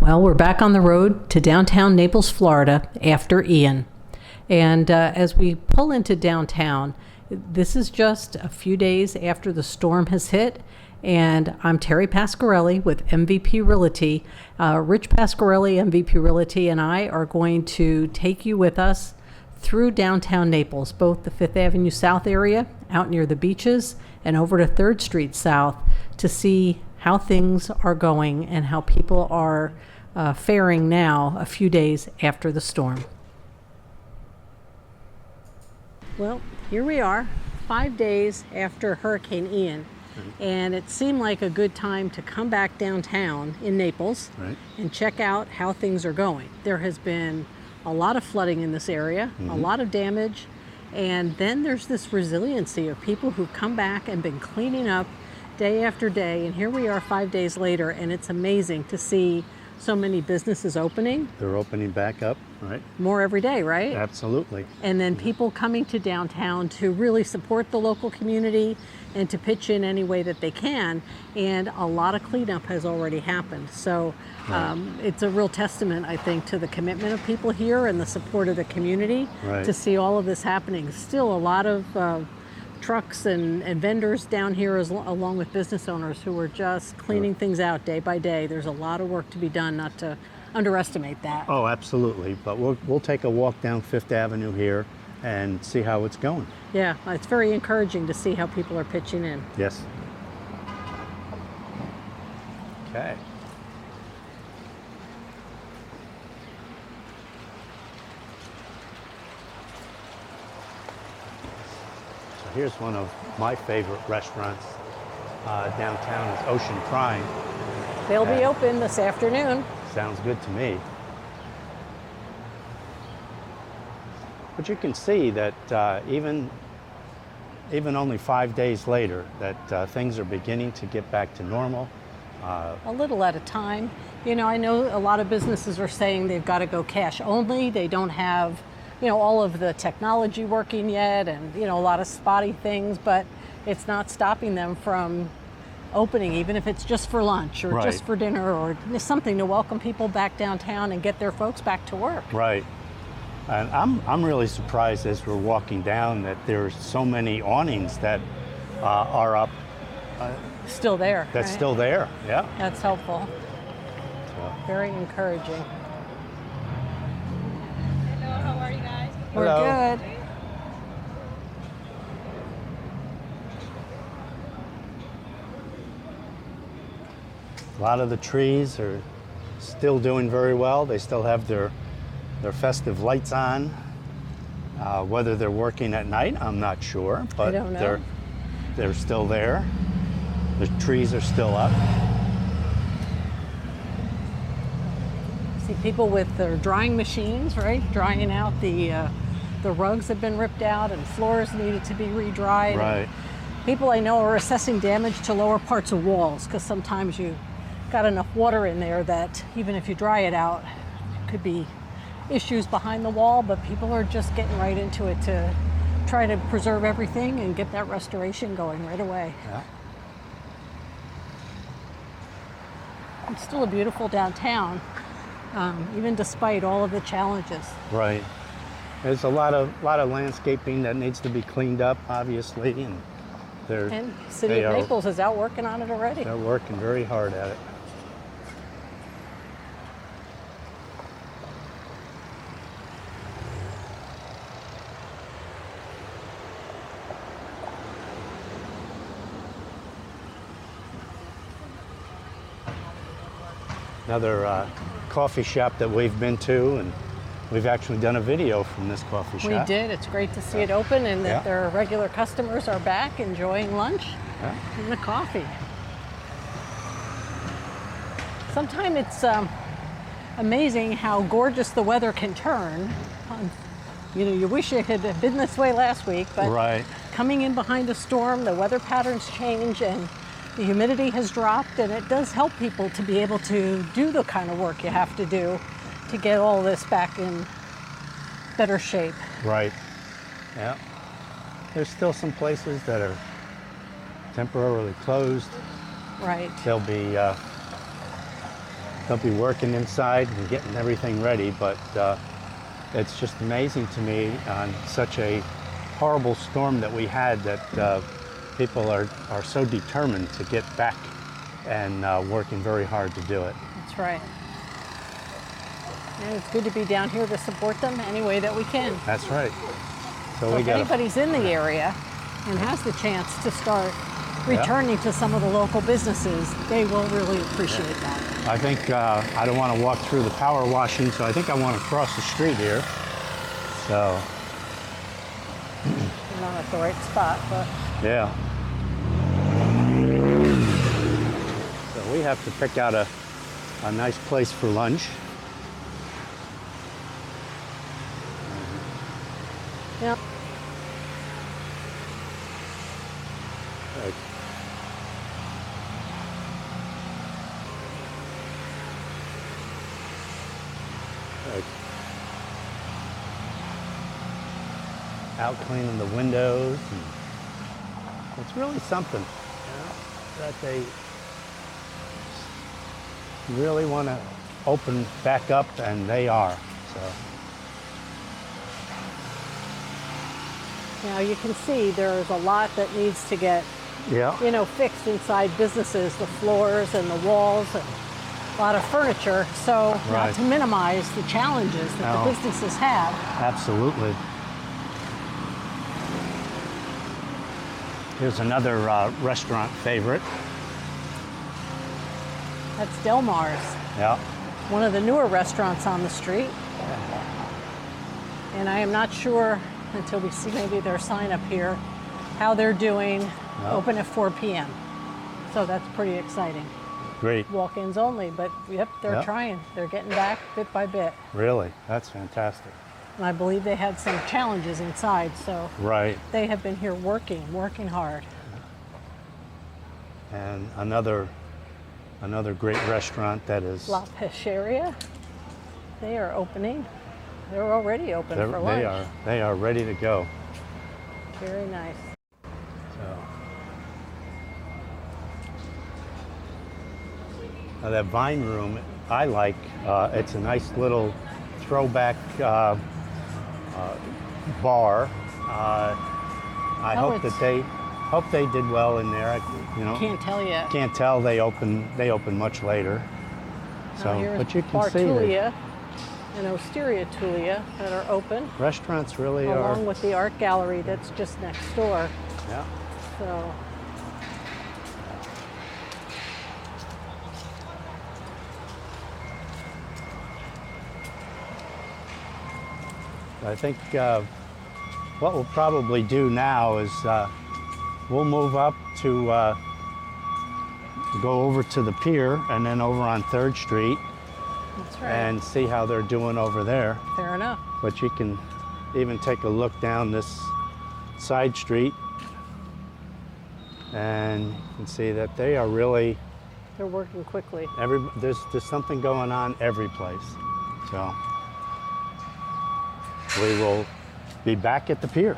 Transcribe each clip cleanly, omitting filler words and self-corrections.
Well, we're back on the road to downtown Naples, Florida after Ian. And as we pull into downtown, this is just a few days after the storm has hit. And I'm Terry Pasquarelli with MVP Realty. Rich Pasquarelli, MVP Realty, and I are going to take you with us through downtown Naples, both the Fifth Avenue South area, out near the beaches, and over to 3rd Street South to see how things are going and how people are faring now a few days after the storm. Well, here we are, 5 days after Hurricane Ian, and it seemed like a good time to come back downtown in Naples and check out how things are going. There has been a lot of flooding in this area, a lot of damage, and then there's this resiliency of people who've come back and been cleaning up day after day, and here we are 5 days later, and it's amazing to see so many businesses opening. They're opening back up, right? More every day, right? Absolutely. And then people coming to downtown to really support the local community and to pitch in any way that they can, and a lot of cleanup has already happened. So it's a real testament, I think, to the commitment of people here and the support of the community to see all of this happening. Still a lot of trucks and vendors down here along with business owners who are just cleaning things out day by day. There's a lot of work to be done, not to underestimate that. Oh, absolutely. But we'll take a walk down Fifth Avenue here and see how it's going. Yeah, it's very encouraging to see how people are pitching in. Yes. Okay. Here's one of my favorite restaurants downtown is Ocean Prime. They'll be open this afternoon. Sounds good to me. But you can see that even only 5 days later, that things are beginning to get back to normal. A little at a time. You know, I know a lot of businesses are saying they've got to go cash only. They don't have all of the technology working yet, and a lot of spotty things, but it's not stopping them from opening, even if it's just for lunch or just for dinner or something to welcome people back downtown and get their folks back to work. Right. And I'm really surprised as we're walking down that there's so many awnings that are up. Still there. That's still there, yeah. That's helpful. So. Very encouraging. How are you guys? We're good. A lot of the trees are still doing very well. They still have their festive lights on. Whether they're working at night, I'm not sure, but I don't know. They're still there. The trees are still up. See people with their drying machines, right? Drying out the rugs have been ripped out and floors needed to be re-dried. Right. People I know are assessing damage to lower parts of walls because sometimes you got enough water in there that even if you dry it out, it could be issues behind the wall, but people are just getting right into it to try to preserve everything and get that restoration going right away. Yeah. It's still a beautiful downtown, even despite all of the challenges. Right. There's a lot of landscaping that needs to be cleaned up, obviously, and City of Naples is out working on it already. They're working very hard at it. Another coffee shop that we've been to, and we've actually done a video from this coffee shop. We did. It's great to see it open and that their regular customers are back enjoying lunch and the coffee. Sometimes it's amazing how gorgeous the weather can turn. You wish it had been this way last week, but coming in behind a storm, the weather patterns change and the humidity has dropped, and it does help people to be able to do the kind of work you have to do to get all this back in better shape. Right. Yeah. There's still some places that are temporarily closed. Right. They'll be they'll be working inside and getting everything ready, but it's just amazing to me on such a horrible storm that we had that people are so determined to get back and working very hard to do it. That's right. And it's good to be down here to support them any way that we can. That's right. So if anybody's in the area and has the chance to start returning to some of the local businesses, they will really appreciate that. I think I don't want to walk through the power washing, so I think I want to cross the street here. So. You're not at the right spot, but. Yeah. So we have to pick out a nice place for lunch. Yep. Right. Right. Out cleaning the windows. And it's really something, that they really want to open back up, and they are. So. Now you can see there's a lot that needs to get, fixed inside businesses, the floors and the walls and a lot of furniture. So not to minimize the challenges that the businesses have. Absolutely. Here's another restaurant favorite. That's Del Mar's. Yeah. One of the newer restaurants on the street. And I am not sure until we see maybe their sign up here, how they're doing, open at 4 p.m. So that's pretty exciting. Great. Walk-ins only, but they're trying. They're getting back bit by bit. Really? That's fantastic. And I believe they had some challenges inside, so they have been here working hard. And another great restaurant that is... La Pesceria. They are opening. They're already open for lunch. They are ready to go. Very nice. So. Now that Vine Room, I like. It's a nice little throwback bar. I hope they did well in there. Can't tell yet. Can't tell. They open much later. So, but you can see Tulia and Osteria Tulia that are open. Restaurants really are. Along with the art gallery that's just next door. Yeah. So. I think what we'll probably do now is we'll move up to go over to the Pier and then over on 3rd Street. That's right. And see how they're doing over there. Fair enough. But you can even take a look down this side street and you can see that they are really... They're working quickly. There's something going on every place. So we will be back at the Pier.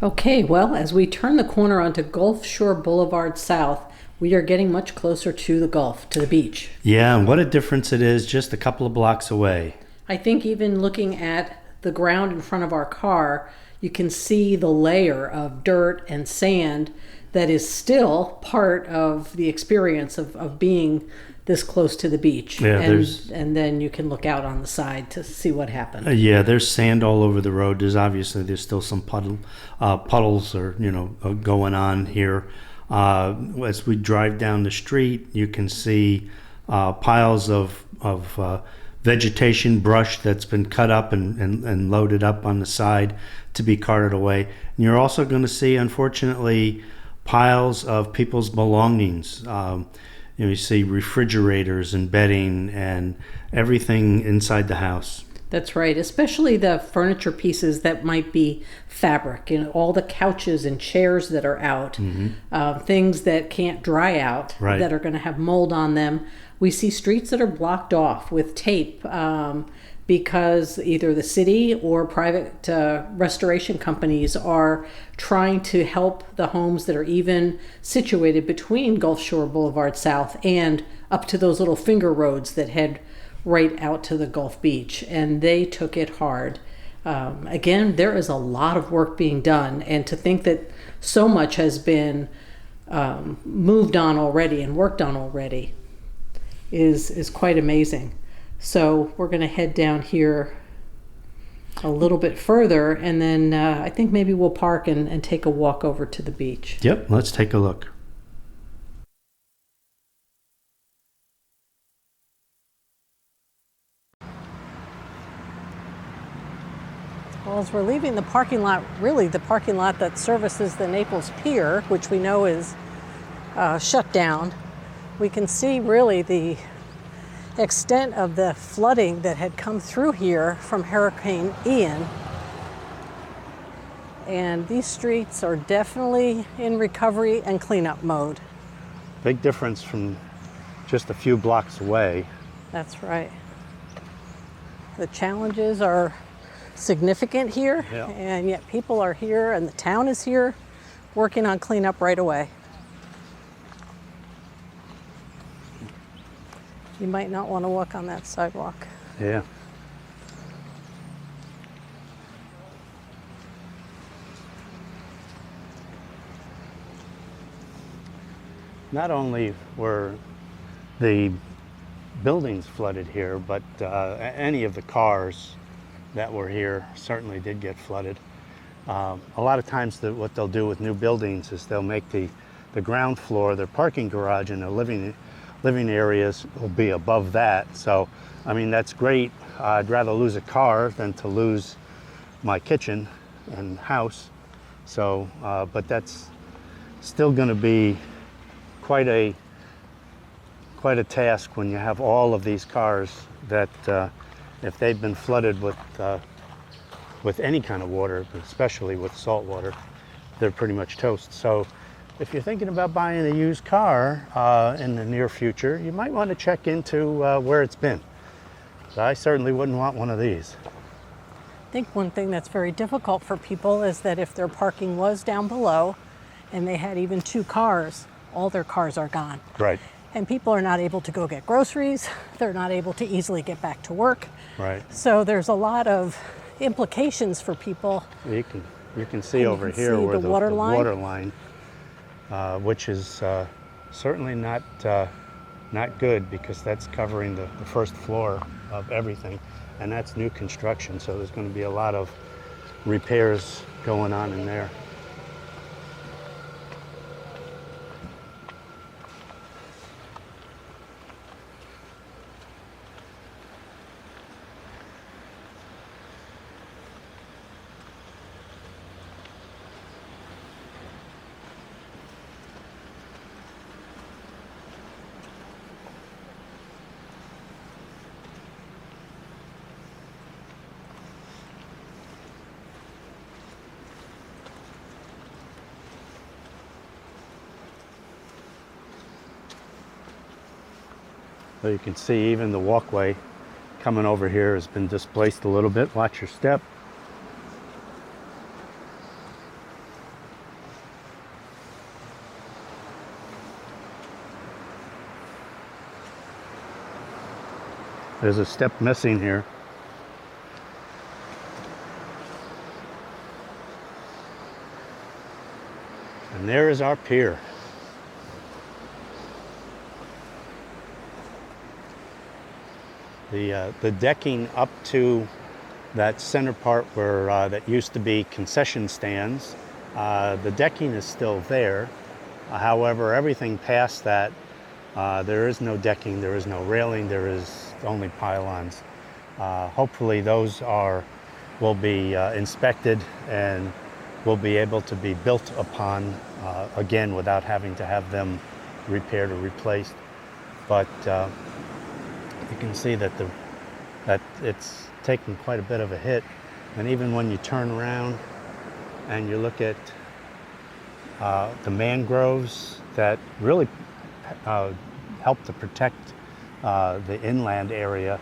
Okay, well, as we turn the corner onto Gulf Shore Boulevard South, we are getting much closer to the Gulf, to the beach. Yeah, and what a difference it is just a couple of blocks away. I think even looking at the ground in front of our car, you can see the layer of dirt and sand that is still part of the experience of being this close to the beach. Yeah, and then you can look out on the side to see what happened. There's sand all over the road. There's still some puddles or going on here. As we drive down the street, you can see piles of vegetation, brush that's been cut up and loaded up on the side to be carted away. And you're also going to see, unfortunately, piles of people's belongings. You see refrigerators and bedding and everything inside the house. That's right, especially the furniture pieces that might be fabric, all the couches and chairs that are out, things that can't dry out, that are going to have mold on them. We see streets that are blocked off with tape because either the city or private restoration companies are trying to help the homes that are even situated between Gulf Shore Boulevard South and up to those little finger roads that head right out to the Gulf Beach, and they took it hard. Again, there is a lot of work being done, and to think that so much has been moved on already and worked on already is quite amazing. So we're going to head down here a little bit further, and then I think maybe we'll park and take a walk over to the beach. Yep, let's take a look. Well, as we're leaving the parking lot, really the parking lot that services the Naples Pier, which we know is shut down, we can see really the extent of the flooding that had come through here from Hurricane Ian. And these streets are definitely in recovery and cleanup mode. Big difference from just a few blocks away. That's right. The challenges are significant here, Yeah. and yet people are here and the town is here working on cleanup right away. You might not want to walk on that sidewalk. Yeah. Not only were the buildings flooded here, but any of the cars that were here certainly did get flooded. A lot of times what they'll do with new buildings is they'll make the ground floor, their parking garage and the living areas will be above that. So, I mean, that's great. I'd rather lose a car than to lose my kitchen and house. So, but that's still going to be quite a task when you have all of these cars that if they've been flooded with any kind of water, especially with salt water, they're pretty much toast. So if you're thinking about buying a used car in the near future, you might want to check into where it's been. So I certainly wouldn't want one of these. I think one thing that's very difficult for people is that if their parking was down below and they had even two cars, all their cars are gone. Right. And people are not able to go get groceries. They're not able to easily get back to work. Right. So there's a lot of implications for people. You can see over here where the water line, which is certainly not good, because that's covering the first floor of everything, and that's new construction. So there's going to be a lot of repairs going on in there. So you can see even the walkway coming over here has been displaced a little bit. Watch your step. There's a step missing here. And there is our pier. The decking up to that center part where that used to be concession stands, the decking is still there. However, everything past that, there is no decking, there is no railing, there is only pylons. Hopefully those will be inspected and will be able to be built upon again without having to have them repaired or replaced. But you can see that it's taken quite a bit of a hit, and even when you turn around and you look at the mangroves that really help to protect the inland area,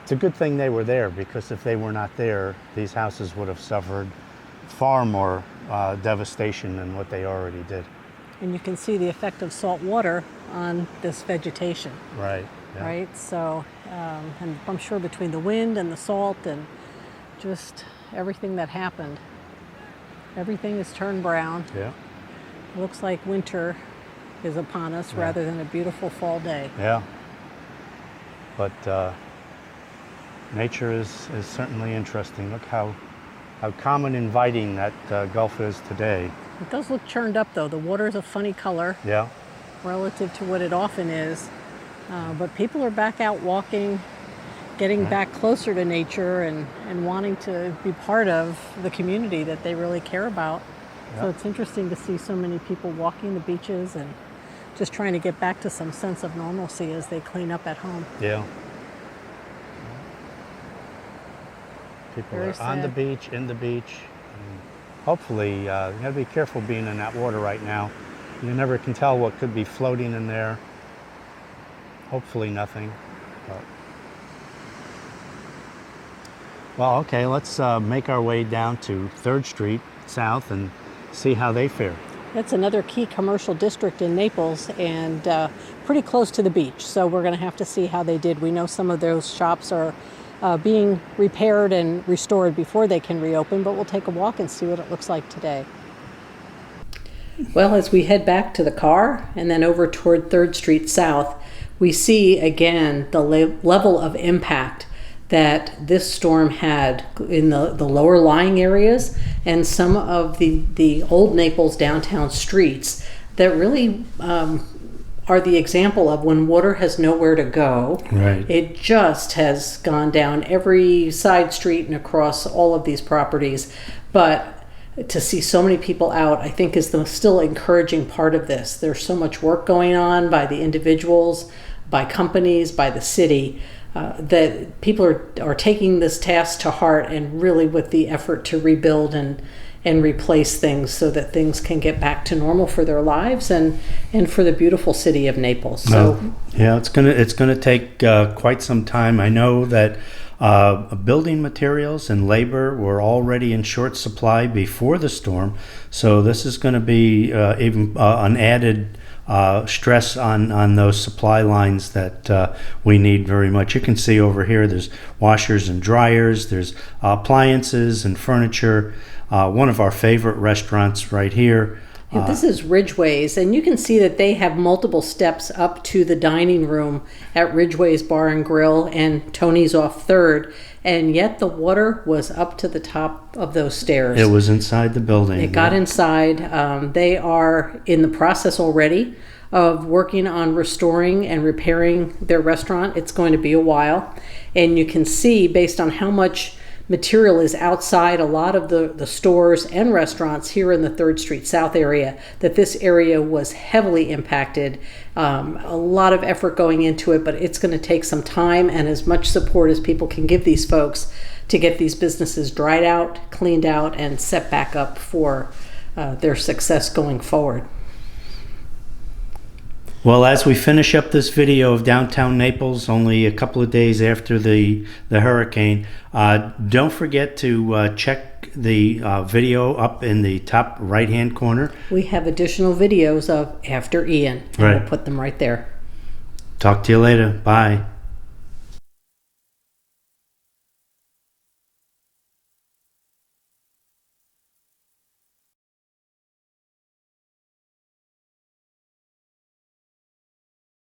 it's a good thing they were there, because if they were not there, these houses would have suffered far more devastation than what they already did. And you can see the effect of salt water on this vegetation, Right. Yeah. right? So, and I'm sure between the wind and the salt and just everything that happened, everything is turned brown. Yeah. It looks like winter is upon us rather than a beautiful fall day. Yeah. But nature is certainly interesting. Look how calm and inviting that Gulf is today. It does look churned up though. The water is a funny color Yeah. relative to what it often is. But people are back out walking, getting back closer to nature and wanting to be part of the community that they really care about. So it's interesting to see so many people walking the beaches and just trying to get back to some sense of normalcy as they clean up at home. Yeah. People Very are on the sad. beach, in the beach. And hopefully, you gotta be careful being in that water right now. You never can tell what could be floating in there. Hopefully nothing. But... Well, okay, let's make our way down to 3rd Street South and see how they fare. That's another key commercial district in Naples and pretty close to the beach. So we're going to have to see how they did. We know some of those shops are being repaired and restored before they can reopen, but we'll take a walk and see what it looks like today. Well, as we head back to the car and then over toward 3rd Street South, we see again the level of impact that this storm had in the lower lying areas and some of the old Naples downtown streets that really are the example of when water has nowhere to go. Right. It just has gone down every side street and across all of these properties. But to see so many people out, I think is the still encouraging part of this. There's so much work going on by the individuals, by companies, by the city, that people are taking this task to heart and really with the effort to rebuild and replace things so that things can get back to normal for their lives and for the beautiful city of Naples. So yeah, it's gonna take quite some time. I know that building materials and labor were already in short supply before the storm, so this is going to be even an added stress on those supply lines that we need very much. You can see over here there's washers and dryers, there's appliances and furniture. One of our favorite restaurants right here. Yeah, this is Ridgway's, and you can see that they have multiple steps up to the dining room at Ridgway's Bar and Grill and Tony's off 3rd, and yet the water was up to the top of those stairs. It was inside the building. It got inside. They are in the process already of working on restoring and repairing their restaurant. It's going to be a while, and you can see based on how much material is outside a lot of the stores and restaurants here in the 3rd Street South area, that this area was heavily impacted. A lot of effort going into it, but it's going to take some time and as much support as people can give these folks to get these businesses dried out, cleaned out, and set back up for their success going forward. Well, as we finish up this video of downtown Naples, only a couple of days after the hurricane, don't forget to check the video up in the top right-hand corner. We have additional videos of after Ian, and Right. we'll put them right there. Talk to you later. Bye.